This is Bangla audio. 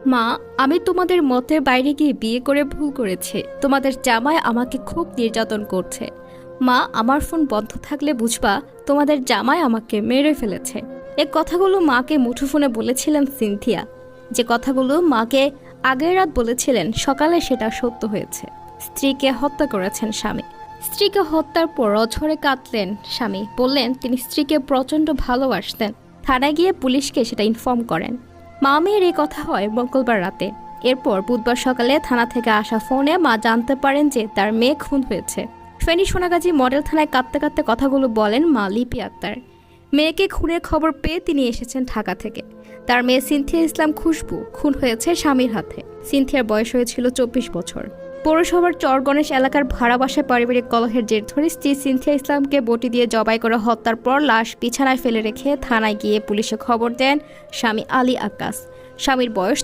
মা, আমি তোমাদের মতের বাইরে গিয়ে বিয়ে করে ভুল করেছি। তোমাদের জামাই আমাকে খুব নির্যাতন করছে। মা, আমার ফোন বন্ধ থাকলে বুঝবা তোমাদের জামাই আমাকে মেরে ফেলেছে। এ কথাগুলো মাকে মুঠোফোনে বলেছিলেন সিনথিয়া। যে কথাগুলো মাকে আগের রাত বলেছিলেন, সকালে সেটা সত্য হয়েছে। স্ত্রীকে হত্যা করেছেন স্বামী। স্ত্রীকে হত্যার পর অঝরে কাঁদলেন স্বামী। বললেন তিনি স্ত্রীকে প্রচণ্ড ভালোবাসতেন। থানায় গিয়ে পুলিশকে সেটা ইনফর্ম করেন। মা মেয়ের এই কথা হয় মঙ্গলবার রাতে। এরপর বুধবার সকালে থানা থেকে আসা ফোনে মা জানতে পারেন যে তার মেয়ে খুন হয়েছে। ফেনী সোনাগাজী মডেল থানায় কাঁদতে কাঁদতে কথাগুলো বলেন মা লিপি আক্তার। মেয়েকে খুনের খবর পেয়ে তিনি এসেছেন ঢাকা থেকে। তার মেয়ে সিনথিয়া ইসলাম খুশবু খুন হয়েছে স্বামীর হাতে। সিনথিয়ার বয়স হয়েছিল 24 বছর। পৌরসভার চরগণেশ এলাকার ভাড়া বাসায় পারিবারিক কলহের জের ধরে স্ত্রী সিনথিয়া ইসলামকে বটি দিয়ে জবাই করে হত্যার পর লাশ বিছানায় ফেলে রেখে থানায় গিয়ে পুলিশে খবর দেন স্বামী আলী আক্কাস। স্বামীর বয়স